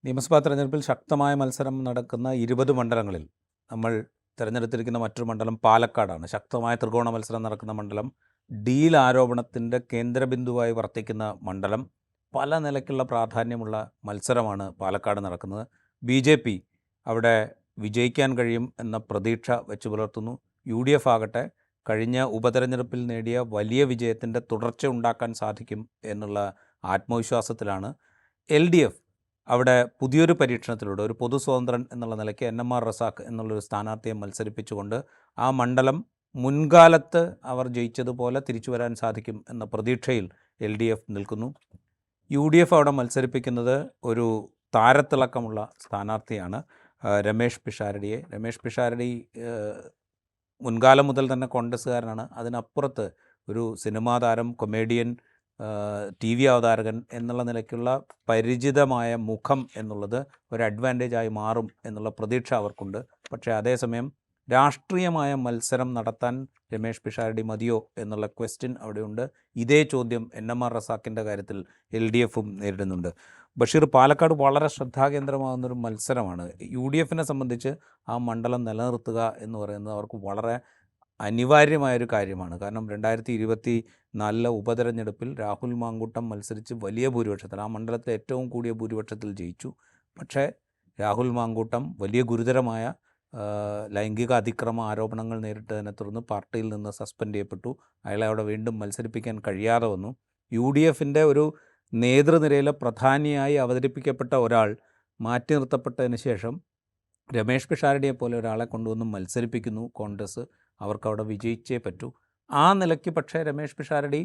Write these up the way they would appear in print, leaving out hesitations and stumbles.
നിയമസഭാ തെരഞ്ഞെടുപ്പിൽ ശക്തമായ മത്സരം നടക്കുന്ന 20 മണ്ഡലങ്ങളിൽ നമ്മൾ തിരഞ്ഞെടുത്തിരിക്കുന്ന മറ്റൊരു മണ്ഡലം പാലക്കാടാണ്. ശക്തമായ ത്രികോണ മത്സരം നടക്കുന്ന മണ്ഡലം, ഡീൽ ആരോപണത്തിൻ്റെ കേന്ദ്രബിന്ദുവായി വർത്തിക്കുന്ന മണ്ഡലം, പല നിലയ്ക്കുള്ള പ്രാധാന്യമുള്ള മത്സരമാണ് പാലക്കാട് നടക്കുന്നത്. BJP അവിടെ വിജയിക്കാൻ കഴിയും എന്ന പ്രതീക്ഷ വെച്ച് പുലർത്തുന്നു. UDF ആകട്ടെ കഴിഞ്ഞ ഉപതെരഞ്ഞെടുപ്പിൽ നേടിയ വലിയ വിജയത്തിൻ്റെ തുടർച്ച ഉണ്ടാക്കാൻ സാധിക്കും എന്നുള്ള ആത്മവിശ്വാസത്തിലാണ്. LDF അവിടെ പുതിയൊരു പരീക്ഷണത്തിലൂടെ ഒരു പൊതു സ്വതന്ത്രൻ എന്നുള്ള നിലയ്ക്ക് NMR റസാഖ് എന്നുള്ളൊരു സ്ഥാനാർത്ഥിയെ മത്സരിപ്പിച്ചുകൊണ്ട് ആ മണ്ഡലം മുൻകാലത്ത് അവർ ജയിച്ചതുപോലെ തിരിച്ചു വരാൻ സാധിക്കും എന്ന പ്രതീക്ഷയിൽ LDF നിൽക്കുന്നു. UDF അവിടെ മത്സരിപ്പിക്കുന്നത് ഒരു താരത്തിളക്കമുള്ള സ്ഥാനാർത്ഥിയാണ്, രമേഷ് പിഷാരടിയെ. രമേഷ് പിഷാരടി മുൻകാലം മുതൽ തന്നെ കോൺഗ്രസ്സുകാരനാണ്. അതിനപ്പുറത്ത് ഒരു സിനിമാ താരം, കൊമേഡിയൻ, TV അവതാരകൻ എന്നുള്ള നിലയ്ക്കുള്ള പരിചിതമായ മുഖം എന്നുള്ളത് ഒരു അഡ്വാൻറ്റേജായി മാറും എന്നുള്ള പ്രതീക്ഷ അവർക്കുണ്ട്. പക്ഷേ അതേസമയം രാഷ്ട്രീയമായ മത്സരം നടത്താൻ രമേഷ് പിഷാരടി മതിയോ എന്നുള്ള ക്വസ്റ്റ്യൻ അവിടെയുണ്ട്. ഇതേ ചോദ്യം NMR റസാഖിൻ്റെ കാര്യത്തിൽ LDFും നേരിടുന്നുണ്ട്. ബഷീർ, പാലക്കാട് വളരെ ശ്രദ്ധാകേന്ദ്രമാകുന്നൊരു മത്സരമാണ്. UDFനെ സംബന്ധിച്ച് ആ മണ്ഡലം നിലനിർത്തുക എന്ന് പറയുന്നത് അവർക്ക് വളരെ അനിവാര്യമായൊരു കാര്യമാണ്. കാരണം 2024 ഉപതെരഞ്ഞെടുപ്പിൽ രാഹുൽ മാങ്കൂട്ടം മത്സരിച്ച് വലിയ ഭൂരിപക്ഷത്തിൽ, ആ മണ്ഡലത്തിൽ ഏറ്റവും കൂടിയ ഭൂരിപക്ഷത്തിൽ ജയിച്ചു. പക്ഷേ രാഹുൽ മാങ്കൂട്ടം വലിയ ഗുരുതരമായ ലൈംഗിക അതിക്രമ ആരോപണങ്ങൾ നേരിട്ടതിനെ തുടർന്ന് പാർട്ടിയിൽ നിന്ന് സസ്പെൻഡ് ചെയ്യപ്പെട്ടു. അയാളെ അവിടെ വീണ്ടും മത്സരിപ്പിക്കാൻ കഴിയാതെ വന്നു. UDFൻ്റെ ഒരു നേതൃനിരയിലെ പ്രധാനിയായി അവതരിപ്പിക്കപ്പെട്ട ഒരാൾ മാറ്റി നിർത്തപ്പെട്ടതിന് ശേഷം രമേഷ് പിഷാരടിയെ പോലെ ഒരാളെ കൊണ്ടുവന്ന് മത്സരിപ്പിക്കുന്നു കോൺഗ്രസ്. അവർക്കവിടെ വിജയിച്ചേ പറ്റൂ. ആ നിലയ്ക്ക് പക്ഷേ രമേഷ് പിഷാരടി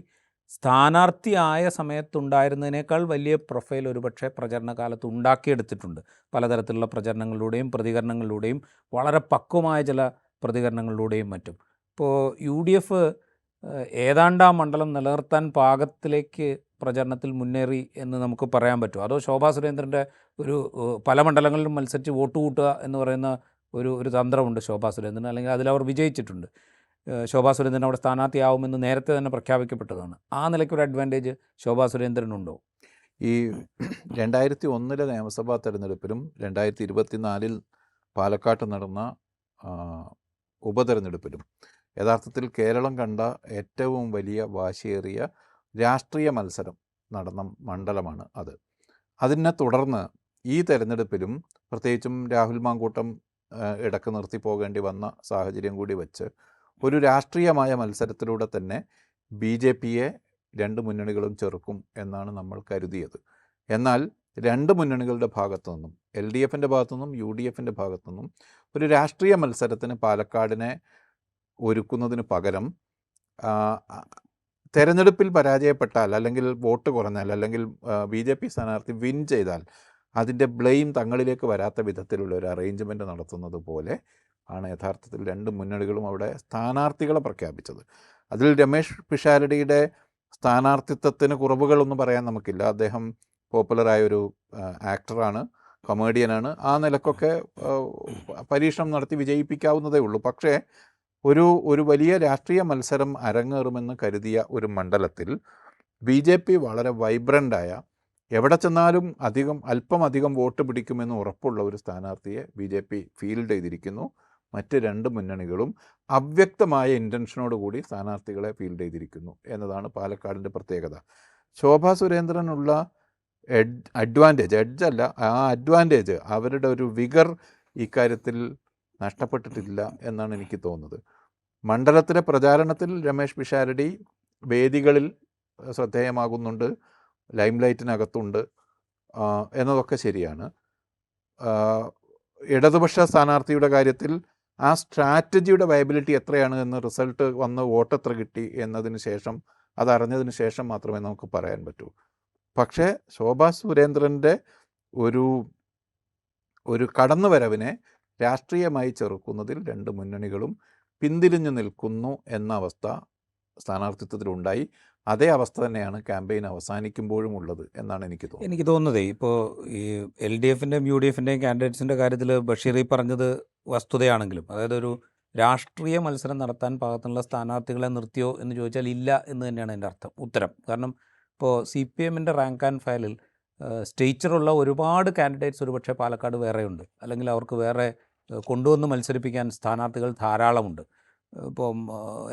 സ്ഥാനാർത്ഥിയായ സമയത്തുണ്ടായിരുന്നതിനേക്കാൾ വലിയ പ്രൊഫൈൽ ഒരുപക്ഷെ പ്രചരണ കാലത്ത് ഉണ്ടാക്കിയെടുത്തിട്ടുണ്ട്. പലതരത്തിലുള്ള പ്രചരണങ്ങളിലൂടെയും പ്രതികരണങ്ങളിലൂടെയും വളരെ പക്വമായ ചില പ്രതികരണങ്ങളിലൂടെയും മറ്റും. ഇപ്പോൾ UDF ഏതാണ്ട് ആ മണ്ഡലം നിലനിർത്താൻ പാകത്തിലേക്ക് പ്രചരണത്തിൽ മുന്നേറി എന്ന് നമുക്ക് പറയാൻ പറ്റുമോ? അതോ ശോഭാ സുരേന്ദ്രൻ്റെ ഒരു പല മണ്ഡലങ്ങളിലും മത്സരിച്ച് വോട്ട് കൂട്ടുക എന്ന് പറയുന്ന ഒരു തന്ത്രമുണ്ട് ശോഭാ സുരേന്ദ്രൻ, അല്ലെങ്കിൽ അതിലവർ വിജയിച്ചിട്ടുണ്ട്. ശോഭാ സുരേന്ദ്രൻ അവിടെ സ്ഥാനാർത്ഥിയാവുമെന്ന് നേരത്തെ തന്നെ പ്രഖ്യാപിക്കപ്പെട്ടതാണ്. ആ നിലയ്ക്കൊരു അഡ്വാൻറ്റേജ് ശോഭാ സുരേന്ദ്രനുണ്ടോ? ഈ 2001 നിയമസഭാ തെരഞ്ഞെടുപ്പിലും 2024 പാലക്കാട്ട് നടന്ന ഉപതെരഞ്ഞെടുപ്പിലും യഥാർത്ഥത്തിൽ കേരളം കണ്ട ഏറ്റവും വലിയ വാശിയേറിയ രാഷ്ട്രീയ മത്സരം നടന്ന മണ്ഡലമാണ് അത്. അതിനെ തുടർന്ന് ഈ തെരഞ്ഞെടുപ്പിലും പ്രത്യേകിച്ചും രാഹുൽ മാങ്കൂട്ടം ഇടക്ക് നിർത്തി പോകേണ്ടി വന്ന സാഹചര്യം കൂടി വെച്ച് ഒരു രാഷ്ട്രീയമായ മത്സരത്തിലൂടെ തന്നെ BJPയെ രണ്ട് മുന്നണികളും ചെറുക്കും എന്നാണ് നമ്മൾ കരുതിയത്. എന്നാൽ രണ്ട് മുന്നണികളുടെ ഭാഗത്തു നിന്നും, LDFൻ്റെ ഭാഗത്തു നിന്നും UDFൻ്റെ ഭാഗത്തു നിന്നും ഒരു രാഷ്ട്രീയ മത്സരത്തിന് പാലക്കാടിനെ ഒരുക്കുന്നതിന് പകരം തെരഞ്ഞെടുപ്പിൽ പരാജയപ്പെട്ടാൽ, അല്ലെങ്കിൽ വോട്ട് കുറഞ്ഞാൽ, അല്ലെങ്കിൽ BJP സ്ഥാനാർത്ഥി വിൻ ചെയ്താൽ അതിൻ്റെ ബ്ലെയിം തങ്ങളിലേക്ക് വരാത്ത വിധത്തിലുള്ള ഒരു അറേഞ്ച്മെൻറ്റ് നടത്തുന്നത് പോലെ ആണ് യഥാർത്ഥത്തിൽ രണ്ട് മുന്നണികളും അവിടെ സ്ഥാനാർത്ഥികളെ പ്രഖ്യാപിച്ചത്. അതിൽ രമേഷ് പിഷാരടിയുടെ സ്ഥാനാർത്ഥിത്വത്തിന് കുറവുകളൊന്നും പറയാൻ നമുക്കില്ല. അദ്ദേഹം പോപ്പുലറായൊരു ആക്ടറാണ്, കൊമേഡിയനാണ്. ആ നിലക്കൊക്കെ പരീക്ഷണം നടത്തി വിജയിപ്പിക്കാവുന്നതേ ഉള്ളൂ. പക്ഷേ ഒരു വലിയ രാഷ്ട്രീയ മത്സരം അരങ്ങേറുമെന്ന് കരുതിയ ഒരു മണ്ഡലത്തിൽ BJP വളരെ വൈബ്രൻ്റായ, എവിടെ ചെന്നാലും അല്പം വോട്ട് പിടിക്കുമെന്ന് ഉറപ്പുള്ള ഒരു സ്ഥാനാർത്ഥിയെ BJP ഫീൽഡ് ചെയ്തിരിക്കുന്നു. മറ്റ് രണ്ട് മുന്നണികളും അവ്യക്തമായ ഇൻറ്റൻഷനോട് കൂടി സ്ഥാനാർത്ഥികളെ ഫീൽഡ് ചെയ്തിരിക്കുന്നു എന്നതാണ് പാലക്കാടിൻ്റെ പ്രത്യേകത. ശോഭാ സുരേന്ദ്രനുള്ള അഡ്വാൻറ്റേജ് അവരുടെ ഒരു വിഗർ ഇക്കാര്യത്തിൽ നഷ്ടപ്പെട്ടിട്ടില്ല എന്നാണ് എനിക്ക് തോന്നുന്നത്. മണ്ഡലത്തിലെ പ്രചാരണത്തിൽ രമേഷ് പിഷാരടി വേദികളിൽ ശ്രദ്ധേയമാകുന്നുണ്ട്, ലൈംലൈറ്റിനകത്തുണ്ട് എന്നതൊക്കെ ശരിയാണ്. ഇടതുപക്ഷ സ്ഥാനാർത്ഥിയുടെ കാര്യത്തിൽ ആ സ്ട്രാറ്റജിയുടെ വയബിലിറ്റി എത്രയാണ് എന്ന് റിസൾട്ട് വന്ന് വോട്ട് എത്ര കിട്ടി എന്നതിന് ശേഷം, അതറിഞ്ഞതിന് ശേഷം മാത്രമേ നമുക്ക് പറയാൻ പറ്റൂ. പക്ഷേ ശോഭാ സുരേന്ദ്രൻ്റെ ഒരു കടന്നുവരവിനെ രാഷ്ട്രീയമായി ചെറുക്കുന്നതിൽ രണ്ട് മുന്നണികളും പിന്തിരിഞ്ഞു നിൽക്കുന്നു എന്ന അവസ്ഥ സ്ഥാനാർത്ഥിത്വത്തിലുണ്ടായി. അതേ അവസ്ഥ തന്നെയാണ് ക്യാമ്പയിൻ അവസാനിക്കുമ്പോഴും ഉള്ളത് എന്നാണ് എനിക്ക് തോന്നുന്നത്. ഇപ്പോൾ ഈ LDFൻ്റെയും UDFൻ്റെയും കാൻഡിഡേറ്റ്സിൻ്റെ കാര്യത്തിൽ ബഷീർ പറഞ്ഞത് വസ്തുതയാണെങ്കിലും, അതായത് ഒരു രാഷ്ട്രീയ മത്സരം നടത്താൻ പാകത്തിനുള്ള സ്ഥാനാർത്ഥികളെ നിർത്തിയോ എന്ന് ചോദിച്ചാൽ ഇല്ല എന്ന് തന്നെയാണ് എൻ്റെ ഉത്തരം. കാരണം ഇപ്പോൾ CPMൻ്റെ റാങ്ക് ആൻഡ് ഫയലിൽ സ്റ്റേച്ചറുള്ള ഒരുപാട് കാൻഡിഡേറ്റ്സ് ഒരുപക്ഷെ പാലക്കാട് വേറെയുണ്ട്, അല്ലെങ്കിൽ അവർക്ക് വേറെ കൊണ്ടുവന്ന് മത്സരിപ്പിക്കാൻ സ്ഥാനാർത്ഥികൾ ധാരാളമുണ്ട്. ഇപ്പം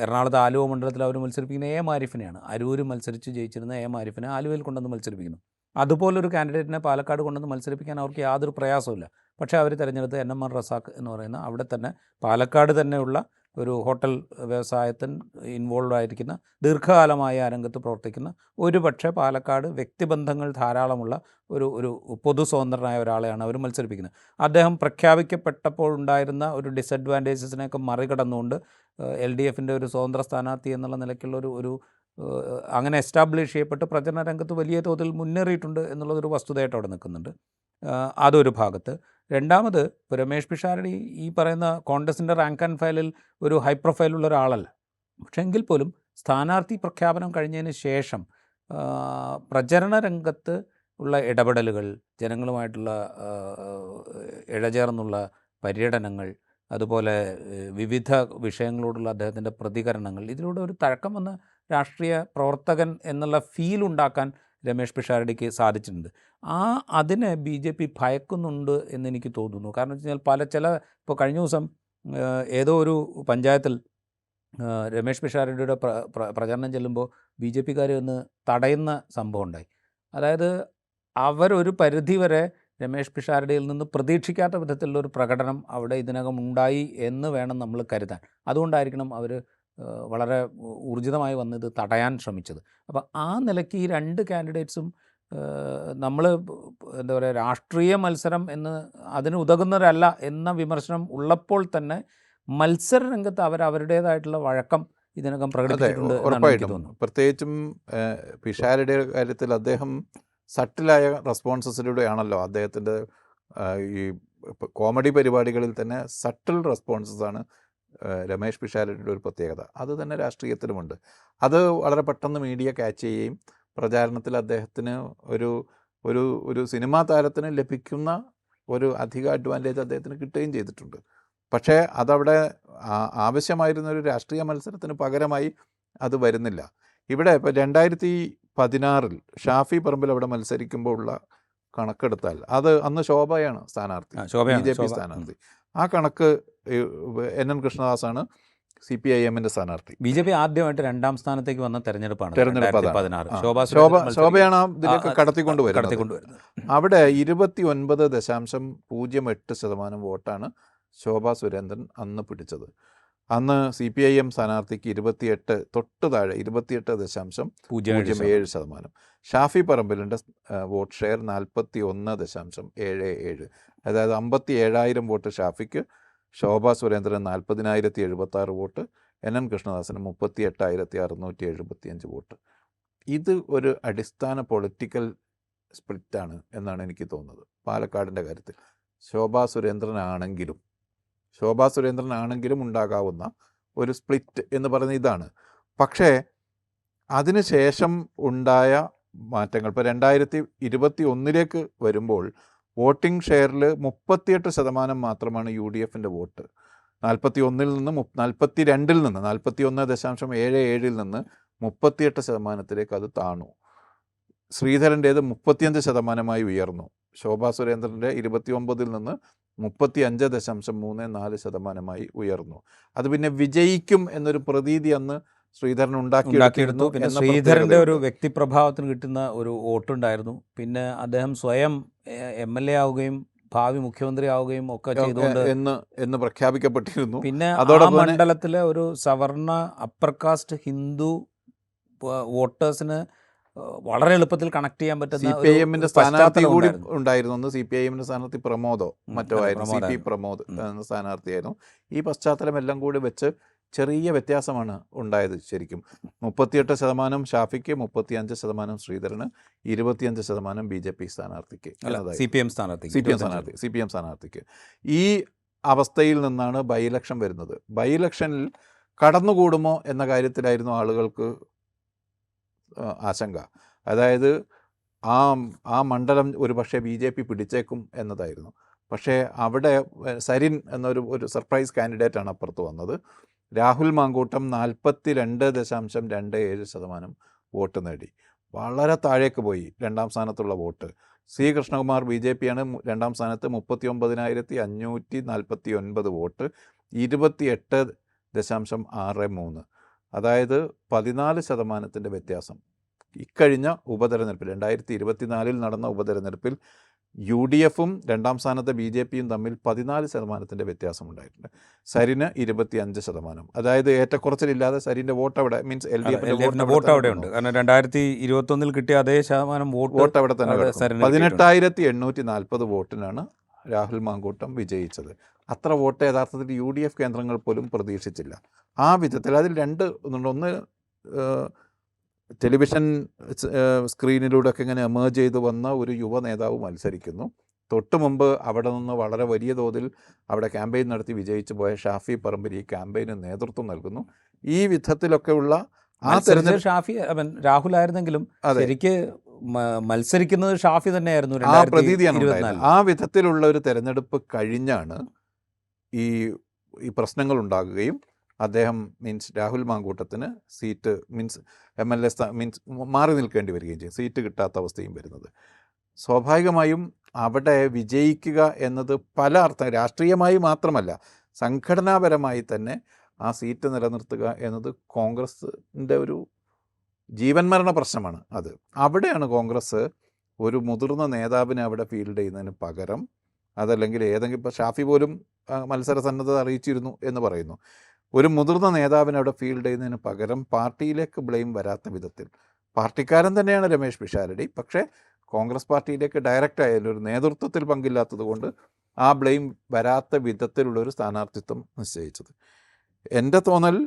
എറണാകുളത്ത് ആലുവ മണ്ഡലത്തിൽ അവർ മത്സരിപ്പിക്കുന്ന എ മാരിഫിനെയാണ്. അരൂർ മത്സരിച്ച് ജയിച്ചിരുന്ന എ മാരിഫിനെ ആലുവയിൽ കൊണ്ടുവന്ന് മത്സരിപ്പിക്കുന്നു. അതുപോലൊരു കാൻഡിഡേറ്റിനെ പാലക്കാട് കൊണ്ടുവന്ന് മത്സരിപ്പിക്കാൻ അവർക്ക് യാതൊരു പ്രയാസമില്ല. പക്ഷേ അവർ തിരഞ്ഞെടുത്ത് NMR റസാഖ് എന്ന് പറയുന്ന അവിടെ തന്നെ പാലക്കാട് തന്നെയുള്ള ഒരു ഹോട്ടൽ വ്യവസായത്തിൽ ഇൻവോൾവ് ആയിരിക്കുന്ന, ദീർഘകാലമായി ആ രംഗത്ത് പ്രവർത്തിക്കുന്ന, ഒരുപക്ഷെ പാലക്കാട് വ്യക്തിബന്ധങ്ങൾ ധാരാളമുള്ള ഒരു പൊതു സ്വതന്ത്രനായ ഒരാളെയാണ് അവർ മത്സരിപ്പിക്കുന്നത്. അദ്ദേഹം പ്രഖ്യാപിക്കപ്പെട്ടപ്പോൾ ഉണ്ടായിരുന്ന ഒരു ഡിസഡ്വാൻറ്റേജസിനെയൊക്കെ മറികടന്നുകൊണ്ട് LDFൻ്റെ ഒരു സ്വതന്ത്ര സ്ഥാനാർത്ഥി എന്നുള്ള നിലയ്ക്കുള്ള ഒരു അങ്ങനെ എസ്റ്റാബ്ലിഷ് ചെയ്യപ്പെട്ട് പ്രചരണ രംഗത്ത് വലിയ തോതിൽ മുന്നേറിയിട്ടുണ്ട് എന്നുള്ളതൊരു വസ്തുതയായിട്ട് അവിടെ നിൽക്കുന്നുണ്ട്. അതൊരു ഭാഗത്ത്. രണ്ടാമത്, ഇപ്പോൾ രമേഷ് പിഷാരടി ഈ പറയുന്ന കോൺഗ്രസിൻ്റെ റാങ്ക് ആൻഡ് ഫയലിൽ ഒരു ഹൈ പ്രൊഫൈലുള്ള ഒരാളല്ല. പക്ഷേ എങ്കിൽ പോലും സ്ഥാനാർത്ഥി പ്രഖ്യാപനം കഴിഞ്ഞതിന് ശേഷം പ്രചരണ രംഗത്ത് ഉള്ള ഇടപെടലുകൾ, ജനങ്ങളുമായിട്ടുള്ള ഇഴചേർന്നുള്ള പര്യടനങ്ങൾ, അതുപോലെ വിവിധ വിഷയങ്ങളോടുള്ള അദ്ദേഹത്തിൻ്റെ പ്രതികരണങ്ങൾ, ഇതിലൂടെ ഒരു തഴക്കം വന്ന രാഷ്ട്രീയ പ്രവർത്തകൻ എന്നുള്ള ഫീൽ ഉണ്ടാക്കാൻ രമേഷ് പിഷാരടിക്ക് സാധിച്ചിട്ടുണ്ട്. അതിനെ BJP ഭയക്കുന്നുണ്ട് എന്നെനിക്ക് തോന്നുന്നു. കാരണം വെച്ച് കഴിഞ്ഞാൽ ഇപ്പോൾ കഴിഞ്ഞ ദിവസം ഏതോ ഒരു പഞ്ചായത്തിൽ രമേഷ് പിഷാരടിയുടെ പ്രചരണം ചെല്ലുമ്പോൾ BJPക്കാർ ഒന്ന് തടയുന്ന സംഭവം ഉണ്ടായി. അതായത് അവരൊരു പരിധിവരെ രമേഷ് പിഷാരടിയിൽ നിന്ന് പ്രതീക്ഷിക്കാത്ത വിധത്തിലുള്ളൊരു പ്രകടനം അവിടെ ഇതിനകം ഉണ്ടായി എന്ന് വേണം നമ്മൾ കരുതാൻ. അതുകൊണ്ടായിരിക്കണം അവർ വളരെ ഊർജിതമായി വന്നത് തടയാൻ ശ്രമിച്ചത്. അപ്പോൾ ആ നിലയ്ക്ക് ഈ രണ്ട് കാൻഡിഡേറ്റ്സും നമ്മൾ എന്താ പറയുക, രാഷ്ട്രീയ മത്സരം എന്ന് അതിന് ഉതകുന്നവരല്ല എന്ന വിമർശനം ഉള്ളപ്പോൾ തന്നെ മത്സര രംഗത്ത് അവരുടേതായിട്ടുള്ള വഴക്കം ഇതിനകം പ്രകടിപ്പിച്ചിട്ടുണ്ട് എന്നാണ് എനിക്ക് ഉറപ്പായിട്ടും. തോന്നുന്നത്. പ്രത്യേകിച്ചും പിഷാരടിയുടെ കാര്യത്തിൽ അദ്ദേഹം സട്ടിലായ റെസ്പോൺസസിലൂടെയാണല്ലോ അദ്ദേഹത്തിൻ്റെ ഈ കോമഡി പരിപാടികളിൽ തന്നെ സട്ടിൽ റെസ്പോൺസസാണ് രമേഷ് പിഷാരടിയുടെ ഒരു പ്രത്യേകത. അത് തന്നെ രാഷ്ട്രീയത്തിലുമുണ്ട്. അത് വളരെ പെട്ടെന്ന് മീഡിയ ക്യാച്ച് ചെയ്യുകയും പ്രചാരണത്തിൽ അദ്ദേഹത്തിന് ഒരു സിനിമാ താരത്തിന് ലഭിക്കുന്ന ഒരു അധിക അഡ്വാൻറ്റേജ് അദ്ദേഹത്തിന് കിട്ടുകയും ചെയ്തിട്ടുണ്ട്. പക്ഷേ അതവിടെ ആവശ്യമായിരുന്ന ഒരു രാഷ്ട്രീയ മത്സരത്തിന് പകരമായി അത് വരുന്നില്ല. ഇവിടെ ഇപ്പോൾ 2016 ഷാഫി പറമ്പിൽ അവിടെ മത്സരിക്കുമ്പോൾ ഉള്ള കണക്കെടുത്താൽ അത് അന്ന് ശോഭയാണ് സ്ഥാനാർത്ഥി, BJP സ്ഥാനാർത്ഥി. ആ കണക്ക് NN കൃഷ്ണദാസാണ് CPIMൻ്റെ സ്ഥാനാർത്ഥി. BJP ആദ്യമായിട്ട് 2ാം സ്ഥാനത്തേക്ക് വന്ന തെരഞ്ഞെടുപ്പാണ് ശോഭയാണ് ഇതിലേക്ക് കടത്തിക്കൊണ്ടുവരുന്നത്. അവിടെ 29.08% വോട്ടാണ് ശോഭാ സുരേന്ദ്രൻ അന്ന് പിടിച്ചത്. അന്ന് CPIM സ്ഥാനാർത്ഥിക്ക് 28, തൊട്ട് താഴെ 28.07%. ഷാഫി പറമ്പിലിൻ്റെ വോട്ട് ഷെയർ 41.77. അതായത് 57,000 വോട്ട് ഷാഫിക്ക്, ശോഭാ സുരേന്ദ്രൻ 40,076 വോട്ട്, NN കൃഷ്ണദാസിന് 38,675 വോട്ട്. ഇത് ഒരു അടിസ്ഥാന പൊളിറ്റിക്കൽ സ്പ്ലിറ്റാണ് എന്നാണ് എനിക്ക് തോന്നുന്നത് പാലക്കാടിൻ്റെ കാര്യത്തിൽ. ശോഭാ സുരേന്ദ്രനാണെങ്കിലും ഉണ്ടാകാവുന്ന ഒരു സ്പ്ലിറ്റ് എന്ന് പറയുന്നത് ഇതാണ്. പക്ഷേ അതിനുശേഷം ഉണ്ടായ മാറ്റങ്ങൾ, ഇപ്പോൾ 2021 വരുമ്പോൾ വോട്ടിംഗ് ഷെയറിൽ 38% മാത്രമാണ് UDFൻ്റെ വോട്ട്. 41-ൽ നിന്ന് 41.77-ൽ നിന്ന് 38% അത് താണു. ശ്രീധരൻ്റേത് 35% ഉയർന്നു. ശോഭാ സുരേന്ദ്രൻ്റെ 29-ൽ നിന്ന് 35.34% ഉയർന്നു. അത് പിന്നെ വിജയിക്കും എന്നൊരു പ്രതീതി അന്ന് ശ്രീധരൻ ഉണ്ടാക്കിയെടുത്തു. പിന്നെ ശ്രീധരൻ്റെ ഒരു വ്യക്തിപ്രഭാവത്തിന് കിട്ടുന്ന ഒരു വോട്ടുണ്ടായിരുന്നു. പിന്നെ അദ്ദേഹം സ്വയം MLA ആവുകയും ഭാവി മുഖ്യമന്ത്രി ആവുകയും ഒക്കെ ചെയ്തുകൊണ്ട് എന്ന് പ്രഖ്യാപിക്കപ്പെട്ടിരുന്നു. പിന്നെ ആ മണ്ഡലത്തിലെ ഒരു സവർണ അപ്പർ കാസ്റ്റ് ഹിന്ദു വോട്ടേഴ്സിന് വളരെ എളുപ്പത്തിൽ കണക്ട് ചെയ്യാൻ പറ്റുന്ന CPIMൻ്റെ സ്ഥാനാർത്ഥി കൂടി ഉണ്ടായിരുന്നു. CPIMൻ്റെ സ്ഥാനാർത്ഥി പ്രമോദോ മറ്റോ ആയിരുന്നു, CP പ്രമോദ് എന്ന സ്ഥാനാർത്ഥിയായിരുന്നു. ഈ പശ്ചാത്തലമെല്ലാം കൂടി വെച്ച് ചെറിയ വ്യത്യാസമാണ് ഉണ്ടായത്. ശരിക്കും 38% ഷാഫിക്ക്, 35% ശ്രീധരന്, 25% BJP സ്ഥാനാർത്ഥിക്ക്, CPM സ്ഥാനാർത്ഥിക്ക്. ഈ അവസ്ഥയിൽ നിന്നാണ് ബൈ ഇലക്ഷൻ വരുന്നത്. ബൈ ഇലക്ഷനിൽ കടന്നുകൂടുമോ എന്ന കാര്യത്തിലായിരുന്നു ആളുകൾക്ക് ആശങ്ക. അതായത് ആ മണ്ഡലം ഒരു പക്ഷേ BJP പിടിച്ചേക്കും എന്നതായിരുന്നു. പക്ഷേ അവിടെ സരിൻ എന്നൊരു സർപ്രൈസ് കാൻഡിഡേറ്റാണ് അപ്പുറത്ത് വന്നത്. രാഹുൽ മാങ്കൂട്ടം 42.27% വോട്ട് നേടി. വളരെ താഴേക്ക് പോയി രണ്ടാം സ്ഥാനത്തുള്ള വോട്ട്. സി കൃഷ്ണകുമാർ BJP ആണ് രണ്ടാം സ്ഥാനത്ത് 39,549 വോട്ട്, 28.63. അതായത് 14% വ്യത്യാസം. ഇക്കഴിഞ്ഞ ഉപതെരഞ്ഞെടുപ്പിൽ 2024 നടന്ന ഉപതെരഞ്ഞെടുപ്പിൽ UDFും രണ്ടാം സ്ഥാനത്തെ BJPയും തമ്മിൽ 14% വ്യത്യാസമുണ്ടായിട്ടുണ്ട്. സരിന് 25%. അതായത് ഏറ്റക്കുറച്ചിലില്ലാതെ സരിൻ്റെ വോട്ട് അവിടെ മീൻസ് LDFിന്റെ വോട്ട് അവിടെ ഉണ്ട്. കാരണം 2021 കിട്ടിയ അതേ ശതമാനം വോട്ട് അവിടെ തന്നെ അവിടെ കിടക്കും. സരിന് 18,840 വോട്ടിനാണ് രാഹുൽ മാങ്കൂട്ടം വിജയിച്ചത്. അത്ര വോട്ട് യഥാർത്ഥത്തിൽ UDF കേന്ദ്രങ്ങൾ പോലും പ്രതീക്ഷിച്ചില്ല. ആ വിധത്തിൽ അതിൽ രണ്ട് ഒന്ന് ടെലിവിഷൻ സ്ക്രീനിലൂടെ ഒക്കെ ഇങ്ങനെ എമേർജ് ചെയ്ത് വന്ന ഒരു യുവ നേതാവ് മത്സരിക്കുന്നു. തൊട്ട് മുമ്പ് അവിടെ നിന്ന് വളരെ വലിയ തോതിൽ അവിടെ ക്യാമ്പയിൻ നടത്തി വിജയിച്ചു പോയ ഷാഫി പറമ്പിൽ ഈ ക്യാമ്പയിന് നേതൃത്വം നൽകുന്നു. ഈ വിധത്തിലൊക്കെയുള്ള ആ തെരഞ്ഞെടുപ്പ് ഷാഫി രാഹുൽ ആയിരുന്നെങ്കിലും ശരിക്ക് മത്സരിക്കുന്നത് ഷാഫി തന്നെയായിരുന്നു. ആ പ്രതീതിയാണ് ഉണ്ടായത്. ആ വിധത്തിലുള്ള ഒരു തെരഞ്ഞെടുപ്പ് കഴിഞ്ഞാണ് ഈ പ്രശ്നങ്ങൾ ഉണ്ടാകുകയും അദ്ദേഹം മീൻസ് രാഹുൽ മാങ്കൂട്ടത്തിന് സീറ്റ് മീൻസ് MLA മീൻസ് മാറി നിൽക്കേണ്ടി വരികയും ചെയ്യും, സീറ്റ് കിട്ടാത്ത അവസ്ഥയും വരുന്നത്. സ്വാഭാവികമായും അവിടെ വിജയിക്കുക എന്നത് പല അർത്ഥം രാഷ്ട്രീയമായി മാത്രമല്ല സംഘടനാപരമായി തന്നെ ആ സീറ്റ് നിലനിർത്തുക എന്നത് കോൺഗ്രസിൻ്റെ ഒരു ജീവൻ മരണ പ്രശ്നമാണ്. അവിടെയാണ് കോൺഗ്രസ് ഒരു മുതിർന്ന നേതാവിനെ അവിടെ ഫീൽഡ് ചെയ്യുന്നതിന് പകരം അതല്ലെങ്കിൽ ഏതെങ്കിലും ഇപ്പോൾ ഷാഫി പോലും മത്സര സന്നദ്ധത അറിയിച്ചിരുന്നു എന്ന് പറയുന്നു. ഒരു മുതിർന്ന നേതാവിനെ അവിടെ ഫീൽഡ് ചെയ്യുന്നതിന് പകരം പാർട്ടിയിലേക്ക് ബ്ലെയിം വരാത്ത വിധത്തിൽ, പാർട്ടിക്കാരൻ തന്നെയാണ് രമേശ് പിഷാരടി, പക്ഷേ കോൺഗ്രസ് പാർട്ടിയിലേക്ക് ഡയറക്റ്റ് ആയാലും ഒരു നേതൃത്വത്തിൽ പങ്കില്ലാത്തത് കൊണ്ട് ആ ബ്ലെയിം വരാത്ത വിധത്തിലുള്ളൊരു സ്ഥാനാർത്ഥിത്വം നിശ്ചയിച്ചത്. എൻ്റെ തോന്നൽ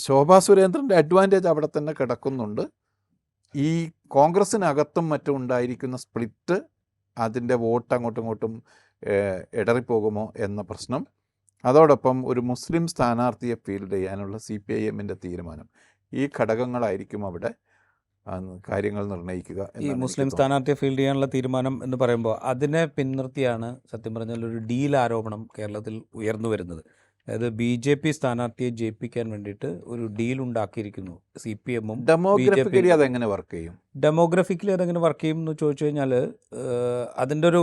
ശോഭാ സുരേന്ദ്രൻ്റെ അഡ്വാൻറ്റേജ് അവിടെ തന്നെ കിടക്കുന്നുണ്ട്. ഈ കോൺഗ്രസ്സിനകത്തും മറ്റും ഉണ്ടായിരിക്കുന്ന സ്പ്ലിറ്റ്, അതിൻ്റെ വോട്ട് അങ്ങോട്ടും ഇങ്ങോട്ടും ഇടറിപ്പോകുമോ എന്ന പ്രശ്നം, അതോടൊപ്പം ഒരു മുസ്ലിം സ്ഥാനാർത്ഥിയെ ഫീൽഡ് ചെയ്യാനുള്ള CPIMൻ്റെ തീരുമാനം, ഈ ഘടകങ്ങളായിരിക്കും അവിടെ കാര്യങ്ങൾ നിർണ്ണയിക്കുക. ഈ മുസ്ലിം സ്ഥാനാർത്ഥിയെ ഫീൽഡ് ചെയ്യാനുള്ള തീരുമാനം എന്ന് പറയുമ്പോൾ അതിനെ പിൻനിർത്തിയാണ് സത്യം പറഞ്ഞാൽ ഒരു ഡീൽ ആരോപണം കേരളത്തിൽ ഉയർന്നു വരുന്നത്. അതായത് BJP സ്ഥാനാർത്ഥിയെ ജയിപ്പിക്കാൻ വേണ്ടിയിട്ട് ഒരു ഡീൽ ഉണ്ടാക്കിയിരിക്കുന്നു CPMഉം. ഡെമോഗ്രഫിക്കലി അതെങ്ങനെ വർക്ക് ചെയ്യും? ഡെമോഗ്രഫിക്കലി അതെങ്ങനെ വർക്ക് ചെയ്യും എന്ന് ചോദിച്ചു കഴിഞ്ഞാൽ അതിൻ്റെ ഒരു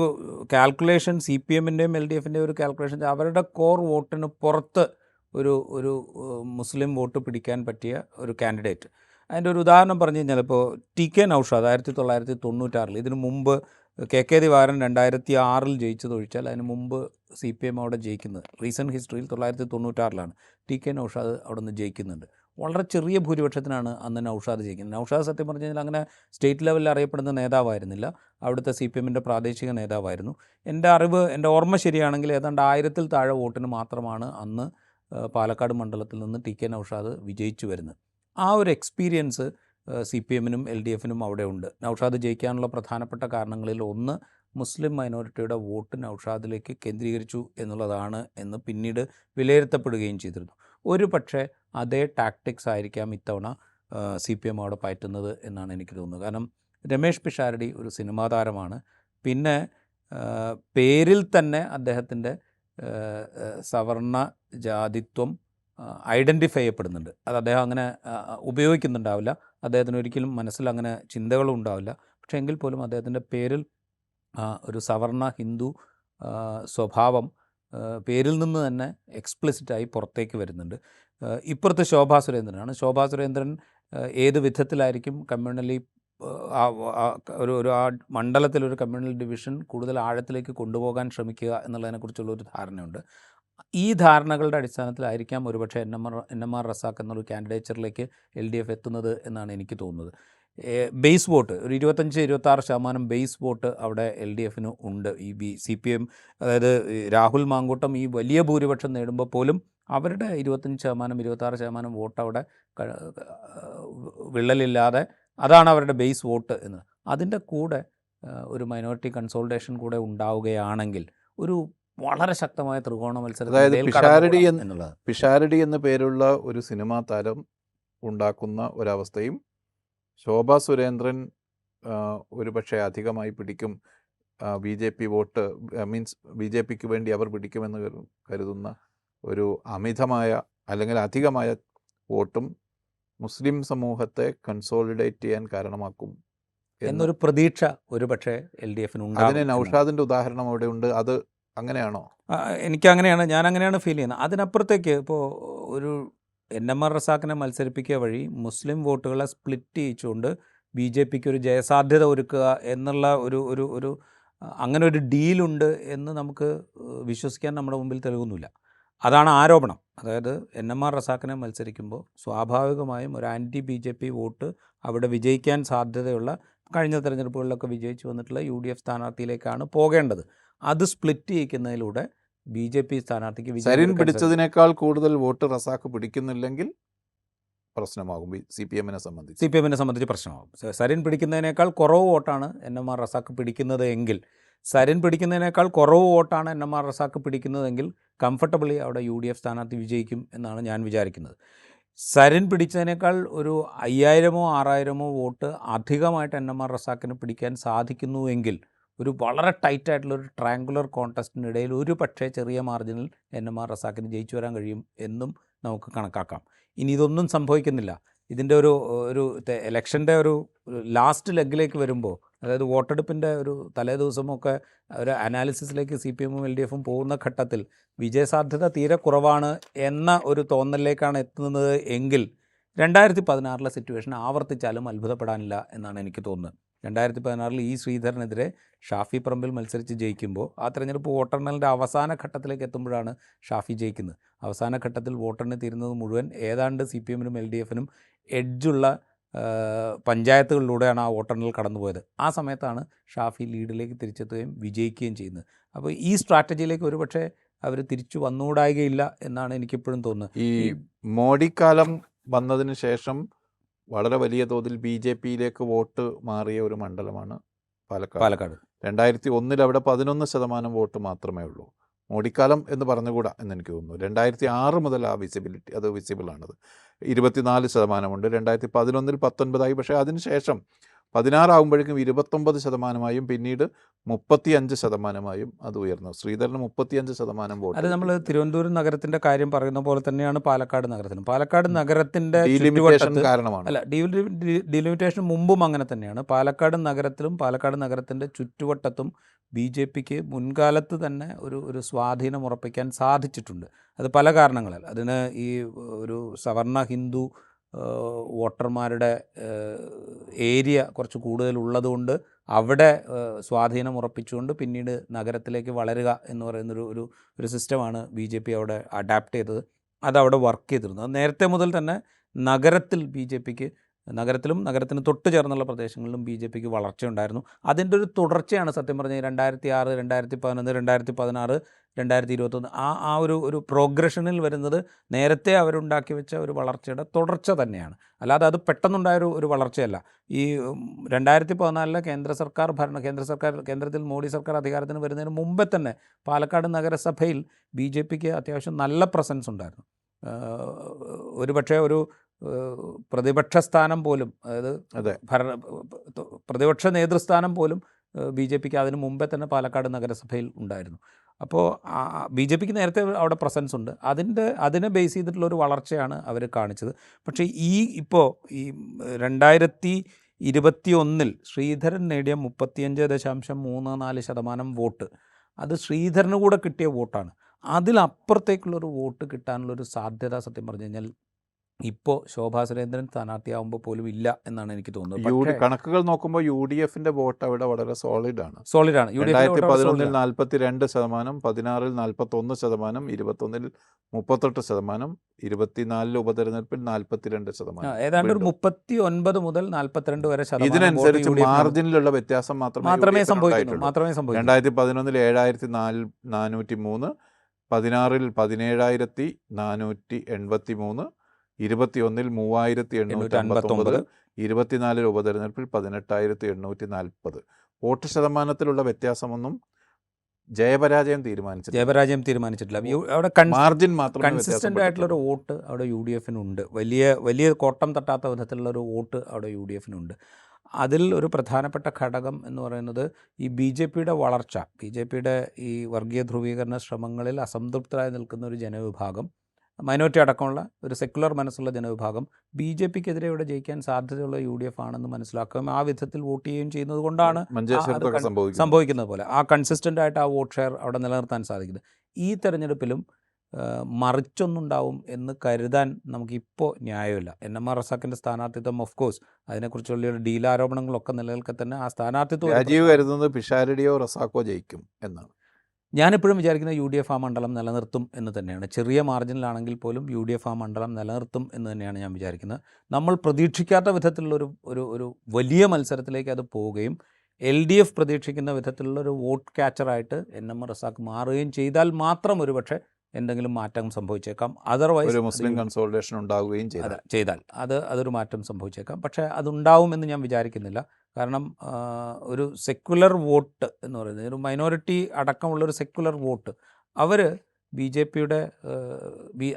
കാൽക്കുലേഷൻ CPMൻ്റെയും LDFിൻ്റെയും ഒരു കാൽക്കുലേഷൻ, അവരുടെ കോർ വോട്ടിന് പുറത്ത് ഒരു മുസ്ലിം വോട്ട് പിടിക്കാൻ പറ്റിയ ഒരു കാൻഡിഡേറ്റ്. അതിൻ്റെ ഒരു ഉദാഹരണം പറഞ്ഞു കഴിഞ്ഞാൽ ഇപ്പോൾ TK നൗഷാദ് 1996 ഇതിനു മുമ്പ് KK ദിവാകരൻ 2006 ജയിച്ചതൊഴിച്ചാൽ അതിന് മുമ്പ് CPM അവിടെ ജയിക്കുന്നത് റീസെൻറ്റ് ഹിസ്റ്ററിയിൽ 1996 TK നൗഷാദ് അവിടെ നിന്ന് ജയിക്കുന്നുണ്ട്. വളരെ ചെറിയ ഭൂരിപക്ഷത്തിനാണ് അന്ന് നൗഷാദ് ജയിക്കുന്നത്. നൗഷാദ് സത്യം പറഞ്ഞു കഴിഞ്ഞാൽ അങ്ങനെ സ്റ്റേറ്റ് ലെവലിൽ അറിയപ്പെടുന്ന നേതാവായിരുന്നില്ല, അവിടുത്തെ CPMൻ്റെ പ്രാദേശിക നേതാവായിരുന്നു. എൻ്റെ ഓർമ്മ ശരിയാണെങ്കിൽ ഏതാണ്ട് 1000-ൽ താഴെ വോട്ടിന് മാത്രമാണ് അന്ന് പാലക്കാട് മണ്ഡലത്തിൽ നിന്ന് TK നൗഷാദ് വിജയിച്ചു വരുന്നത്. ആ ഒരു എക്സ്പീരിയൻസ് CPMനും LDFിനും അവിടെ ഉണ്ട്. നൗഷാദ് ജയിക്കാനുള്ള പ്രധാനപ്പെട്ട കാരണങ്ങളിൽ ഒന്ന് മുസ്ലിം മൈനോറിറ്റിയുടെ വോട്ട് നൗഷാദിലേക്ക് കേന്ദ്രീകരിച്ചു എന്നുള്ളതാണ് എന്ന് പിന്നീട് വിലയിരുത്തപ്പെടുകയും ചെയ്തിരുന്നു. ഒരു പക്ഷേ അതേ ടാക്ടിക്സ് ആയിരിക്കാം ഇത്തവണ CPM അവിടെ പയറ്റുന്നത് എന്നാണ് എനിക്ക് തോന്നുന്നത്. കാരണം രമേശ് പിഷാരടി ഒരു സിനിമാ താരമാണ്. പിന്നെ പേരിൽ തന്നെ അദ്ദേഹത്തിൻ്റെ സവർണ ജാതിത്വം ഐഡൻറ്റിഫൈ ചെയ്യപ്പെടുന്നുണ്ട്. അത് അദ്ദേഹം അങ്ങനെ ഉപയോഗിക്കുന്നുണ്ടാവില്ല, അദ്ദേഹത്തിന് ഒരിക്കലും മനസ്സിൽ അങ്ങനെ ചിന്തകളും ഉണ്ടാവില്ല. പക്ഷേ എങ്കിൽ പോലും അദ്ദേഹത്തിൻ്റെ പേരിൽ ഒരു സവർണ ഹിന്ദു സ്വഭാവം പേരിൽ നിന്ന് തന്നെ എക്സ്പ്ലിസിറ്റായി പുറത്തേക്ക് വരുന്നുണ്ട്. ഇപ്പുറത്ത് ശോഭാ സുരേന്ദ്രനാണ്. ശോഭാ സുരേന്ദ്രൻ ഏത് വിധത്തിലായിരിക്കും കമ്മ്യൂണലി ഒരു ആ മണ്ഡലത്തിലൊരു കമ്മ്യൂണൽ ഡിവിഷൻ കൂടുതൽ ആഴത്തിലേക്ക് കൊണ്ടുപോകാൻ ശ്രമിക്കുക എന്നുള്ളതിനെക്കുറിച്ചുള്ളൊരു ധാരണയുണ്ട്. ഈ ധാരണകളുടെ അടിസ്ഥാനത്തിലായിരിക്കാം ഒരുപക്ഷെ NMR റസാഖ് എന്നൊരു കാൻഡിഡേച്ചറിലേക്ക് LDF എത്തുന്നത് എന്നാണ് എനിക്ക് തോന്നുന്നത്. ബേസ് വോട്ട് ഒരു 25-26% ബേസ് വോട്ട് അവിടെ LDFന് ഉണ്ട്. ഈ CPM അതായത് രാഹുൽ മാങ്കൂട്ടം ഈ വലിയ ഭൂരിപക്ഷം നേടുമ്പോൾ പോലും അവരുടെ 25%-26% വോട്ട് അവിടെ വിള്ളലില്ലാതെ അതാണ് അവരുടെ ബേസ് വോട്ട് എന്ന്. അതിൻ്റെ കൂടെ ഒരു മൈനോറിറ്റി കൺസോൾട്ടേഷൻ കൂടെ ഉണ്ടാവുകയാണെങ്കിൽ ഒരു വളരെ ശക്തമായ ത്രികോണ മത്സരം, അതായത് പിഷാരടി എന്ന പേരുള്ള ഒരു സിനിമാ താരം ഉണ്ടാക്കുന്ന ഒരവസ്ഥയും ശോഭാ സുരേന്ദ്രൻ ഒരു പക്ഷേ അധികമായി പിടിക്കും, BJP വോട്ട് മീൻസ് BJPക്ക് വേണ്ടി അവർ പിടിക്കുമെന്ന് കരുതുന്ന ഒരു അമിതമായ അല്ലെങ്കിൽ അധികമായ വോട്ടും മുസ്ലിം സമൂഹത്തെ കൺസോളിഡേറ്റ് ചെയ്യാൻ കാരണമാക്കും എന്നൊരു പ്രതീക്ഷ ഒരുപക്ഷെ LDF ഉണ്ടാകും അതിന് എന്നാണ്. നൗഷാദിൻ്റെ ഉദാഹരണം അവിടെ ഉണ്ട്. അത് അങ്ങനെയാണോ? എനിക്കങ്ങനെയാണ്, ഞാൻ അങ്ങനെയാണ് ഫീൽ ചെയ്യുന്നത്. അതിനപ്പുറത്തേക്ക് ഇപ്പോൾ ഒരു NMR റസാഖിനെ മത്സരിപ്പിക്കുക വഴി മുസ്ലിം വോട്ടുകളെ സ്പ്ലിറ്റ് ചെയ്യിച്ചുകൊണ്ട് BJPക്ക് ഒരു ജയസാധ്യത ഒരുക്കുക എന്നുള്ള ഒരു ഒരു ഒരു അങ്ങനെ ഒരു ഡീലുണ്ട് എന്ന് നമുക്ക് വിശ്വസിക്കാൻ നമ്മുടെ മുമ്പിൽ തെളിവൊന്നുമില്ല. അതാണ് ആരോപണം. അതായത് NMR റസാഖിനെ മത്സരിക്കുമ്പോൾ സ്വാഭാവികമായും ഒരു ആൻറ്റി BJP വോട്ട് അവിടെ വിജയിക്കാൻ സാധ്യതയുള്ള, കഴിഞ്ഞ തെരഞ്ഞെടുപ്പുകളിലൊക്കെ വിജയിച്ചു വന്നിട്ടുള്ള UDF സ്ഥാനാർത്ഥിയിലേക്കാണ് പോകേണ്ടത്. അത് സ്പ്ലിറ്റ് ചെയ്യിക്കുന്നതിലൂടെ BJP സ്ഥാനാർത്ഥിക്ക് വിജയം സരിൻ എടുക്കാൻ പിടിച്ചതിനേക്കാൾ കൂടുതൽ വോട്ട് റസാഖ് പിടിക്കുന്നില്ലെങ്കിൽ പ്രശ്നമാകും CPM-നെ സംബന്ധിച്ച്. CPM-നെ സംബന്ധിച്ച് പ്രശ്നമാകും. സരിൻ പിടിക്കുന്നതിനേക്കാൾ കുറവ് വോട്ടാണ് NMR റസാഖ് പിടിക്കുന്നത് എങ്കിൽ, സരിൻ പിടിക്കുന്നതിനേക്കാൾ കുറവ് വോട്ടാണ് NMR റസാഖ് പിടിക്കുന്നതെങ്കിൽ കംഫർട്ടബിളി അവിടെ UDF സ്ഥാനാർത്ഥി വിജയിക്കും എന്നാണ് ഞാൻ വിചാരിക്കുന്നത്. സരിൻ പിടിച്ചതിനേക്കാൾ ഒരു 5000-ഓ 6000-ഓ വോട്ട് അധികമായിട്ട് NMR റസാഖിന് പിടിക്കാൻ സാധിക്കുന്നുവെങ്കിൽ ഒരു വളരെ ടൈറ്റായിട്ടുള്ളൊരു ട്രയാങ്കുലർ കോൺടെസ്റ്റിനിടയിൽ ഒരു പക്ഷേ ചെറിയ മാർജിനിൽ NMR റസാഖിന് ജയിച്ചു വരാൻ കഴിയും എന്നും നമുക്ക് കണക്കാക്കാം. ഇനി ഇതൊന്നും സംഭവിക്കുന്നില്ല. ഇതിൻ്റെ ഒരു ഇലക്ഷൻ്റെ ഒരു ലാസ്റ്റ് ലെഗിലേക്ക് വരുമ്പോൾ, അതായത് വോട്ടെടുപ്പിൻ്റെ ഒരു തലേ ദിവസമൊക്കെ ഒരു അനാലിസിസിലേക്ക് CPM-ഉം LDF-ഉം പോകുന്ന ഘട്ടത്തിൽ വിജയസാധ്യത തീരെ കുറവാണ് എന്ന ഒരു തോന്നലിലേക്കാണ് എത്തുന്നത് എങ്കിൽ 2016 സിറ്റുവേഷൻ ആവർത്തിച്ചാലും അത്ഭുതപ്പെടാനില്ല എന്നാണ് എനിക്ക് തോന്നുന്നത്. 2016 E. ശ്രീധരനെതിരെ ഷാഫി പറമ്പിൽ മത്സരിച്ച് ജയിക്കുമ്പോൾ ആ തെരഞ്ഞെടുപ്പ് വോട്ടെണ്ണലിൻ്റെ അവസാന ഘട്ടത്തിലേക്ക് എത്തുമ്പോഴാണ് ഷാഫി ജയിക്കുന്നത്. അവസാന ഘട്ടത്തിൽ വോട്ടെണ്ണി തീരുന്നത് മുഴുവൻ ഏതാണ്ട് CPM-നും LDF-നും എഡ്ജുള്ള പഞ്ചായത്തുകളിലൂടെയാണ് ആ വോട്ടെണ്ണൽ കടന്നുപോയത്. ആ സമയത്താണ് ഷാഫി ലീഡിലേക്ക് തിരിച്ചെത്തുകയും വിജയിക്കുകയും ചെയ്യുന്നത്. അപ്പോൾ ഈ സ്ട്രാറ്റജിയിലേക്ക് ഒരുപക്ഷെ അവർ തിരിച്ചു വന്നുകൂടായികയില്ല എന്നാണ് എനിക്കിപ്പോഴും തോന്നുന്നത്. ഈ മോഡിക്കാലം വന്നതിന് ശേഷം വളരെ വലിയ തോതിൽ BJP-യിലേക്ക് വോട്ട് മാറിയ ഒരു മണ്ഡലമാണ് പാലക്കാട്. 2001 അവിടെ 11% വോട്ട് മാത്രമേ ഉള്ളൂ. മോഡിക്കാലം എന്ന് പറഞ്ഞുകൂടാ എന്നെനിക്ക് തോന്നുന്നു. 2006 മുതൽ ആ വിസിബിലിറ്റി, അത് വിസിബിളാണത്. 24% 2011 19 പക്ഷേ അതിനുശേഷം 16 ആകുമ്പോഴേക്കും 29%, പിന്നീട് 35% അത് ഉയർന്നു. ശ്രീധരന് 35% വോട്ട്. അത് നമ്മൾ തിരുവനന്തപുരം നഗരത്തിൻ്റെ കാര്യം പറയുന്ന പോലെ തന്നെയാണ് പാലക്കാട് നഗരത്തിനും. പാലക്കാട് നഗരത്തിൻ്റെ ഡീലിമിറ്റേഷൻ കാരണമാണ്. അല്ല, ഡീലിമിറ്റേഷൻ മുമ്പും അങ്ങനെ തന്നെയാണ്. പാലക്കാട് നഗരത്തിലും പാലക്കാട് നഗരത്തിൻ്റെ ചുറ്റുവട്ടത്തും BJPക്ക് മുൻകാലത്ത് തന്നെ ഒരു സ്വാധീനം ഉറപ്പിക്കാൻ സാധിച്ചിട്ടുണ്ട്. അത് പല കാരണങ്ങളാൽ. അതിന് ഈ ഒരു സവർണ ഹിന്ദു വോട്ടർമാരുടെ ഏരിയ കുറച്ച് കൂടുതലുള്ളതുകൊണ്ട് അവിടെ സ്വാധീനം ഉറപ്പിച്ചുകൊണ്ട് പിന്നീട് നഗരത്തിലേക്ക് വളരുക എന്ന് പറയുന്നൊരു സിസ്റ്റമാണ് BJP അവിടെ അഡാപ്റ്റ് ചെയ്തത്. അതവിടെ വർക്ക് ചെയ്തിരുന്നു. അത് നേരത്തെ മുതൽ തന്നെ നഗരത്തിൽ BJPക്ക്, നഗരത്തിലും നഗരത്തിന് തൊട്ട് ചേർന്നുള്ള പ്രദേശങ്ങളിലും BJPക്ക് വളർച്ചയുണ്ടായിരുന്നു. അതിൻ്റെ ഒരു തുടർച്ചയാണ് സത്യം പറഞ്ഞാൽ 2006 2011 2016 2021 ആ ഒരു പ്രോഗ്രഷനിൽ വരുന്നത് നേരത്തെ അവരുണ്ടാക്കി വെച്ച ഒരു വളർച്ചയുടെ തുടർച്ച തന്നെയാണ്. അല്ലാതെ അത് പെട്ടെന്നുണ്ടായൊരു വളർച്ചയല്ല. ഈ 2014 കേന്ദ്രത്തിൽ മോഡി സർക്കാർ അധികാരത്തിന് വരുന്നതിന് മുമ്പേ തന്നെ പാലക്കാട് നഗരസഭയിൽ BJPക്ക് അത്യാവശ്യം നല്ല പ്രസൻസ് ഉണ്ടായിരുന്നു. ഒരുപക്ഷെ ഒരു പ്രതിപക്ഷ സ്ഥാനം പോലും, അതായത് പ്രതിപക്ഷ നേതൃസ്ഥാനം പോലും BJPക്ക് അതിന് മുമ്പേ തന്നെ പാലക്കാട് നഗരസഭയിൽ ഉണ്ടായിരുന്നു. അപ്പോൾ BJPക്ക് നേരത്തെ അവിടെ പ്രസൻസ് ഉണ്ട്. അതിനെ ബേസ് ചെയ്തിട്ടുള്ളൊരു വളർച്ചയാണ് അവർ കാണിച്ചത്. പക്ഷേ ഇപ്പോൾ ഈ 2021 ശ്രീധരൻ നേടിയ 35.34% വോട്ട്, അത് ശ്രീധരന് കൂടെ കിട്ടിയ വോട്ടാണ്. അതിലപ്പുറത്തേക്കുള്ളൊരു വോട്ട് കിട്ടാനുള്ളൊരു സാധ്യത സത്യം പറഞ്ഞു കഴിഞ്ഞാൽ ഇപ്പോൾ ശോഭാ സുരേന്ദ്രൻ സ്ഥാനാർത്ഥിയാവുമ്പോൾ പോലും ഇല്ല എന്നാണ് എനിക്ക് തോന്നുന്നത്. കണക്കുകൾ നോക്കുമ്പോൾ UDF-ന്റെ വോട്ട് അവിടെ വളരെ സോളിഡാണ്. 2011 42%, 16 41%, 21 38%, 24 ഉപതെരഞ്ഞെടുപ്പിൽ 42%. ഏതാണ്ട് ഒരു 39 മുതൽ 42 വരെ ശതമാനം. ഇതിനനുസരിച്ച് മാർജിനിലുള്ള വ്യത്യാസം മാത്രമേ സംഭവിക്കുന്നുള്ളൂ. 2011 7403, 16 17483, 21 3859, 24 ഉപതെരഞ്ഞെടുപ്പിൽ 18,840. വോട്ട് ശതമാനത്തിലുള്ള വ്യത്യാസമൊന്നും ജയപരാജയം തീരുമാനിച്ചിട്ടില്ല. അവിടെ മാർജിൻ മാത്രം കൺസിസ്റ്റൻ്റ് ആയിട്ടുള്ളൊരു വോട്ട് അവിടെ UDF-നുണ്ട്. വലിയ കോട്ടം തട്ടാത്ത വിധത്തിലുള്ളൊരു വോട്ട് അവിടെ UDF-നുണ്ട്. അതിൽ ഒരു പ്രധാനപ്പെട്ട ഘടകം എന്ന് പറയുന്നത് ഈ BJPയുടെ വളർച്ച, BJPയുടെ ഈ വർഗീയ ധ്രുവീകരണ ശ്രമങ്ങളിൽ അസംതൃപ്തരായി നിൽക്കുന്ന ഒരു ജനവിഭാഗം മൈനോറിറ്റി അടക്കമുള്ള ഒരു സെക്കുലർ മനസ്സുള്ള ജനവിഭാഗം ബി ജെ പിക്കെതിരെ ഇവിടെ ജയിക്കാൻ സാധ്യതയുള്ള യു ഡി എഫ് ആണെന്ന് മനസ്സിലാക്കുകയും ആ വിധത്തിൽ വോട്ട് ചെയ്യുകയും ചെയ്യുന്നത് കൊണ്ടാണ് മഞ്ചേശ്വരത്തൊക്കെ സംഭവിക്കുന്നത് പോലെ ആ കൺസിസ്റ്റൻ്റ് ആയിട്ട് ആ വോട്ട് ഷെയർ അവിടെ നിലനിർത്താൻ സാധിക്കുന്നത്. ഈ തെരഞ്ഞെടുപ്പിലും മറിച്ചൊന്നുണ്ടാവും എന്ന് കരുതാൻ നമുക്കിപ്പോൾ ന്യായമില്ല. NMR റസാഖിൻ്റെ സ്ഥാനാർത്ഥിത്വം ഓഫ് കോഴ്സ് അതിനെക്കുറിച്ചുള്ള ഡീൽ ആരോപണങ്ങളൊക്കെ നിലനിൽക്കെ തന്നെ ആ സ്ഥാനാർത്ഥിത്വം രാജീവ് കരുതുന്നത് പിഷാരടിയോ റസാഖോ ജയിക്കും എന്നാണ്. ഞാനിപ്പോഴും വിചാരിക്കുന്ന യു ഡി എഫ് ആ മണ്ഡലം നിലനിർത്തും എന്ന് തന്നെയാണ്. ചെറിയ മാർജിനിലാണെങ്കിൽ പോലും യു ഡി എഫ് ആ മണ്ഡലം നിലനിർത്തും എന്ന് തന്നെയാണ് ഞാൻ വിചാരിക്കുന്നത്. നമ്മൾ പ്രതീക്ഷിക്കാത്ത വിധത്തിലുള്ളൊരു ഒരു ഒരു വലിയ മത്സരത്തിലേക്ക് അത് പോവുകയും LDF പ്രതീക്ഷിക്കുന്ന വിധത്തിലുള്ളൊരു വോട്ട് ക്യാച്ചറായിട്ട് NMR റസാഖ് മാറുകയും ചെയ്താൽ മാത്രം ഒരുപക്ഷെ എന്തെങ്കിലും മാറ്റം സംഭവിച്ചേക്കാം. അതർവൈസ് ഒരു മുസ്ലിം കൺസോളിഡേഷൻ ഉണ്ടാവുകയും ചെയ്താൽ അതൊരു മാറ്റം സംഭവിച്ചേക്കാം. പക്ഷേ അതുണ്ടാവുമെന്ന് ഞാൻ വിചാരിക്കുന്നില്ല. കാരണം ഒരു സെക്കുലർ വോട്ട് എന്ന് പറയുന്നത് ഒരു മൈനോറിറ്റി അടക്കമുള്ളൊരു സെക്കുലർ വോട്ട് അവർ BJPയുടെ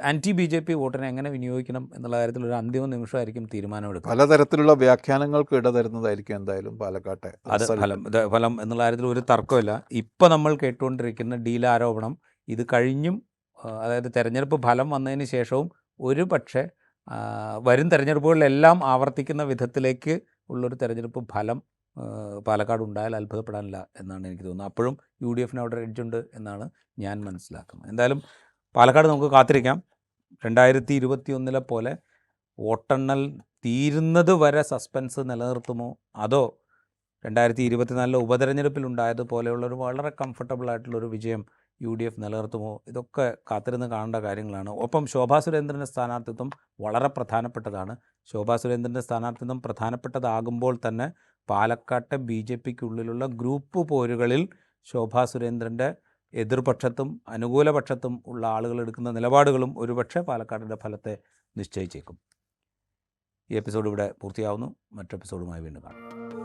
ആൻറ്റി BJP വോട്ടിനെ എങ്ങനെ വിനിയോഗിക്കണം എന്നുള്ള കാര്യത്തിൽ ഒരു അന്തിമ നിമിഷമായിരിക്കും തീരുമാനമെടുക്കുക. പലതരത്തിലുള്ള വ്യാഖ്യാനങ്ങൾക്ക് ഇടതരുന്നതായിരിക്കും എന്തായാലും പാലക്കാട്ടെ അത് ഫലം എന്നുള്ള കാര്യത്തിൽ ഒരു തർക്കമില്ല. ഇപ്പോൾ നമ്മൾ കേട്ടുകൊണ്ടിരിക്കുന്ന ഡീൽ ആരോപണം ഇത് കഴിഞ്ഞും അതായത് തെരഞ്ഞെടുപ്പ് ഫലം വന്നതിന് ശേഷവും ഒരു പക്ഷേ വരും തെരഞ്ഞെടുപ്പുകളിലെല്ലാം ആവർത്തിക്കുന്ന വിധത്തിലേക്ക് ഉള്ളൊരു തെരഞ്ഞെടുപ്പ് ഫലം പാലക്കാട് ഉണ്ടായാൽ അത്ഭുതപ്പെടാനില്ല എന്നാണ് എനിക്ക് തോന്നുന്നത്. അപ്പോഴും UDF അവിടെ എഡ്ജുണ്ട് എന്നാണ് ഞാൻ മനസ്സിലാക്കുന്നത്. എന്തായാലും പാലക്കാട് നമുക്ക് കാത്തിരിക്കാം. 2021 പോലെ വോട്ടെണ്ണൽ തീരുന്നത് വരെ സസ്പെൻസ് നിലനിർത്തുമോ അതോ 2024 ഉപതെരഞ്ഞെടുപ്പിലുണ്ടായതുപോലെയുള്ളൊരു വളരെ കംഫർട്ടബിൾ ആയിട്ടുള്ളൊരു വിജയം UDF നിലനിർത്തുമോ? ഇതൊക്കെ കാത്തിരുന്ന് കാണേണ്ട കാര്യങ്ങളാണ്. ഒപ്പം ശോഭാ സുരേന്ദ്രൻ്റെ സ്ഥാനാർത്ഥിത്വം വളരെ പ്രധാനപ്പെട്ടതാണ്. ശോഭാ സുരേന്ദ്രൻ്റെ സ്ഥാനാർത്ഥിത്വം പ്രധാനപ്പെട്ടതാകുമ്പോൾ തന്നെ പാലക്കാട്ടെ BJPക്കുള്ളിലുള്ള ഗ്രൂപ്പ് പോരുകളിൽ ശോഭാ സുരേന്ദ്രൻ്റെ എതിർപക്ഷത്തും അനുകൂല പക്ഷത്തും ഉള്ള ആളുകൾ എടുക്കുന്ന നിലപാടുകളും ഒരുപക്ഷെ പാലക്കാടിൻ്റെ ഫലത്തെ നിശ്ചയിച്ചേക്കും. ഈ എപ്പിസോഡ് ഇവിടെ പൂർത്തിയാവുന്നു. മറ്റു എപ്പിസോഡുമായി വീണ്ടും കാണാം.